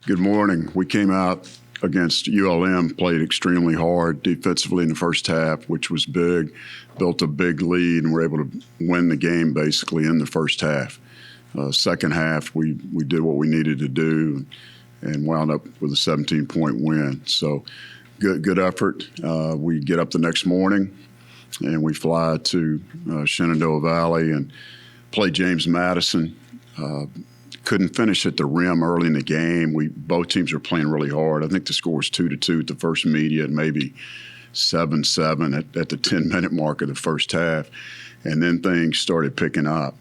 Good morning. We came out against ULM, played extremely hard defensively in the first half, which was big, built a big lead, and were able to win the game basically in the first half. Second half, we did what we needed to do and wound up with a 17-point win. So good effort. We get up the next morning and we fly to Shenandoah Valley and play James Madison. Couldn't finish at the rim early in the game. Both teams were playing really hard. I think the score was 2-2 at the first media and maybe 7-7 at the 10-minute mark of the first half. And then things started picking up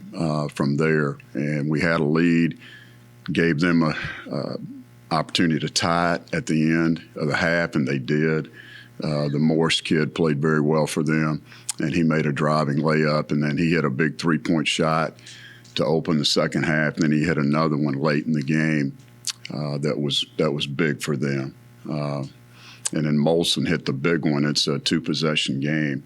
from there. And we had a lead, gave them a opportunity to tie it at the end of the half, and they did. The Morse kid played very well for them, and he made a driving layup, and then he hit a big three-point shot to open the second half. And then he hit another one late in the game that was big for them. And then Molson hit the big one. It's a two-possession game.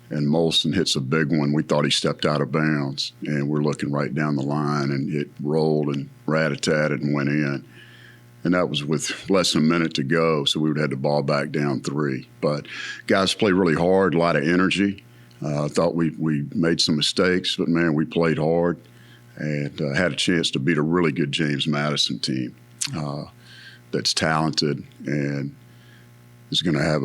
And Molson hits a big one. We thought he stepped out of bounds, and we're looking right down the line, and it rolled and rat-a-tatted and went in. And that was with less than a minute to go, so we would have had the ball back down 3. But guys played really hard, a lot of energy. I thought we made some mistakes, but, man, we played hard and had a chance to beat a really good James Madison team that's talented and is going to have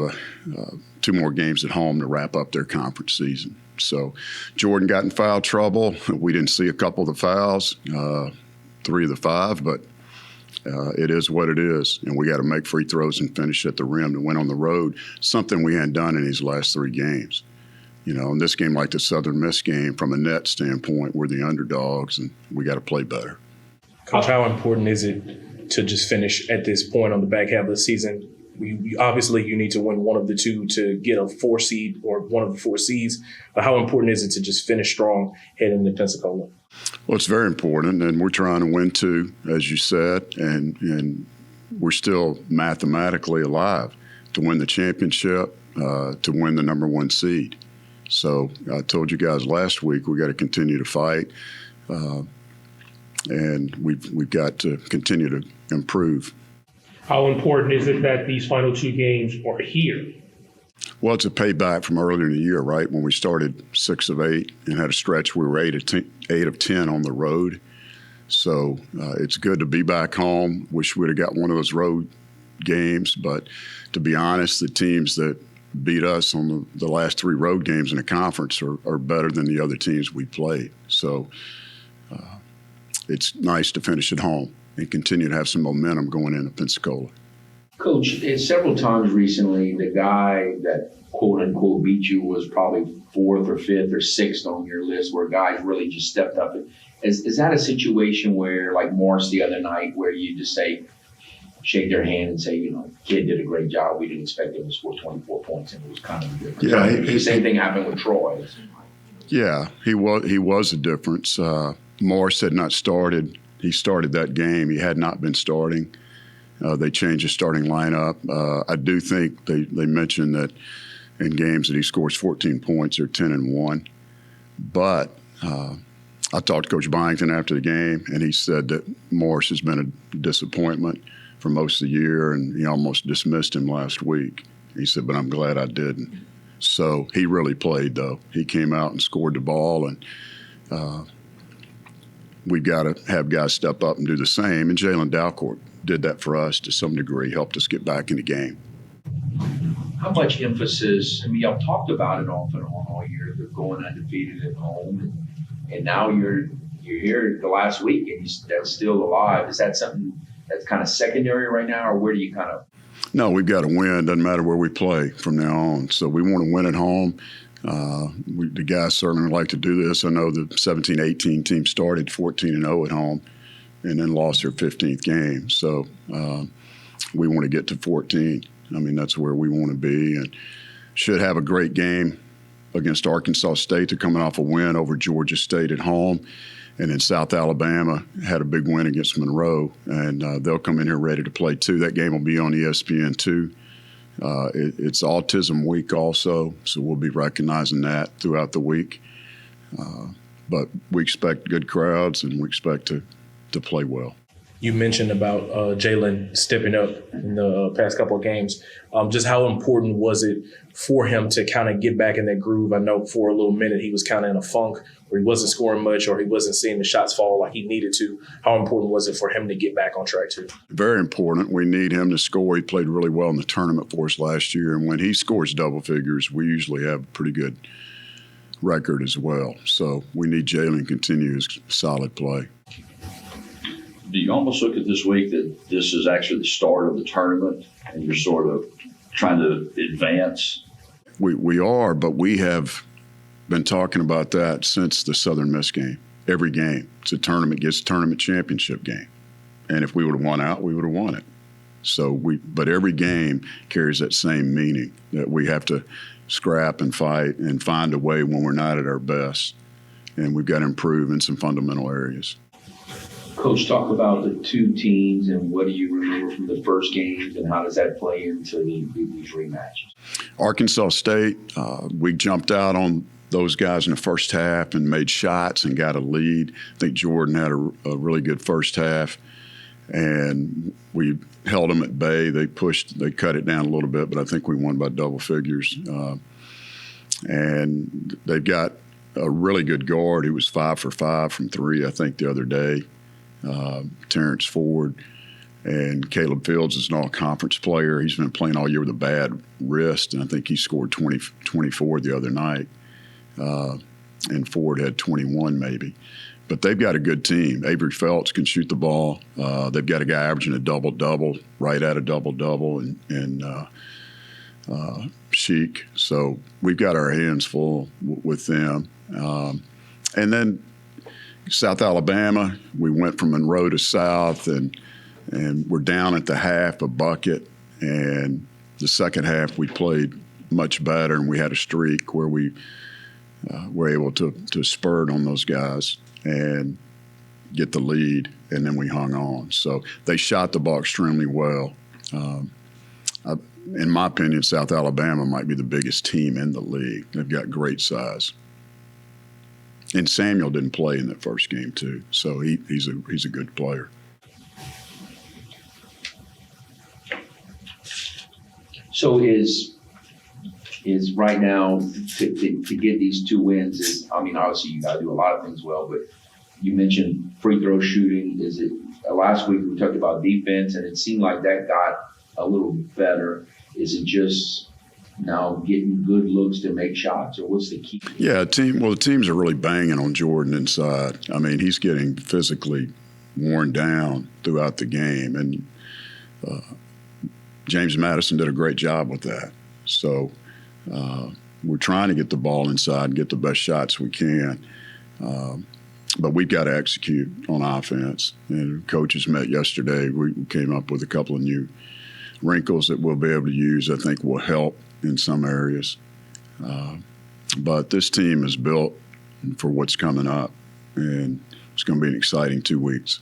2 more games at home to wrap up their conference season. So Jordan got in foul trouble. We didn't see a couple of the fouls, 3 of the 5, but it is what it is, and we got to make free throws and finish at the rim to win on the road, something we hadn't done in these last 3 games. You know, in this game, like the Southern Miss game, from a net standpoint, we're the underdogs, and we got to play better. Coach, how important is it to just finish at this point on the back half of the season? Obviously, you need to win one of the 2 to get a 4 seed or one of the 4 seeds. But how important is it to just finish strong heading into Pensacola? Well, it's very important, and we're trying to win 2, as you said, and we're still mathematically alive to win the championship, to win the number 1 seed. So I told you guys last week we got to continue to fight, and we've got to continue to improve. How important is it that these final 2 games are here? Well, it's a payback from earlier in the year, right? When we started 6 of 8 and had a stretch, we were 8 of 10 on the road. So it's good to be back home. Wish we'd have got one of those road games, but to be honest, the teams that beat us on the last 3 road games in the conference are better than the other teams we played. So it's nice to finish at home and continue to have some momentum going into Pensacola. Coach, several times recently, the guy that quote-unquote beat you was probably 4th or 5th or 6th on your list where guys really just stepped up. Is that a situation where, like Morris the other night, where you just say, shake their hand and say, you know, kid did a great job. We didn't expect him to score 24 points, and it was kind of a difference. Yeah, the same thing happened with Troy. Yeah, he was a difference. Morris had not started. He started that game. He had not been starting. They changed his starting lineup. I do think they mentioned that in games that he scores 14 points or 10-1. But I talked to Coach Byington after the game, and he said that Morris has been a disappointment for most of the year, and he almost dismissed him last week. He said, but I'm glad I didn't. So he really played, though. He came out and scored the ball, and we've got to have guys step up and do the same. And Jalen Dalcourt did that for us to some degree, helped us get back in the game. How much emphasis, I mean, y'all talked about it off and on all year, they're going undefeated at home, and now you're here the last week, and that's still alive. Is that something that's kind of secondary right now, or where do you kind of? No, we've got to win. Doesn't matter where we play from now on. So we want to win at home. The guys certainly like to do this. I know the 17-18 team started 14-0 at home and then lost their 15th game. So we want to get to 14. I mean, that's where we want to be, and should have a great game against Arkansas State. They're coming off a win over Georgia State at home. And then South Alabama had a big win against Monroe, and they'll come in here ready to play too. That game will be on ESPN2. It's Autism Week also, so we'll be recognizing that throughout the week. But we expect good crowds, and we expect to play well. You mentioned about Jalen stepping up in the past couple of games. Just how important was it for him to kind of get back in that groove? I know for a little minute he was kind of in a funk where he wasn't scoring much or he wasn't seeing the shots fall like he needed to. How important was it for him to get back on track too? Very important. We need him to score. He played really well in the tournament for us last year, and when he scores double figures, we usually have a pretty good record as well. So we need Jalen to continue his solid play. Do you almost look at this week that this is actually the start of the tournament and you're sort of trying to advance? We are, but we have been talking about that since the Southern Miss game. Every game, it's a tournament, gets a tournament championship game. And if we would have won out, we would have won it. But every game carries that same meaning that we have to scrap and fight and find a way when we're not at our best. And we've got to improve in some fundamental areas. Coach, talk about the two teams and what do you remember from the first games and how does that play into these rematches? Arkansas State, we jumped out on those guys in the first half and made shots and got a lead. I think Jordan had a really good first half, and we held them at bay. They cut it down a little bit, but I think we won by double figures. And they've got a really good guard who was 5 for 5 from 3, I think, the other day. Terrence Ford, and Caleb Fields is an all-conference player. He's been playing all year with a bad wrist, and I think he scored 24 the other night, and Ford had 21 maybe. But they've got a good team. Avery Felts can shoot the ball. They've got a guy averaging a double-double, right at a double-double, and Sheik. So we've got our hands full with them. And then South Alabama, we went from Monroe to South, and we're down at the half, a bucket. And the second half, we played much better, and we had a streak where we were able to spurt on those guys and get the lead, and then we hung on. So they shot the ball extremely well. In my opinion, South Alabama might be the biggest team in the league. They've got great size. And Samuel didn't play in that first game too, so he's a good player. So is right now to get these 2 wins is, I mean, obviously you got to do a lot of things well, but you mentioned free throw shooting. Is it last week we talked about defense, and it seemed like that got a little better. Is it just now getting good looks to make shots, or what's the key? Yeah, the teams are really banging on Jordan inside. I mean, he's getting physically worn down throughout the game, and James Madison did a great job with that. So we're trying to get the ball inside and get the best shots we can. But we've got to execute on offense. And coaches met yesterday. We came up with a couple of new wrinkles that we'll be able to use, I think will help in some areas. But this team is built for what's coming up, and it's going to be an exciting 2 weeks.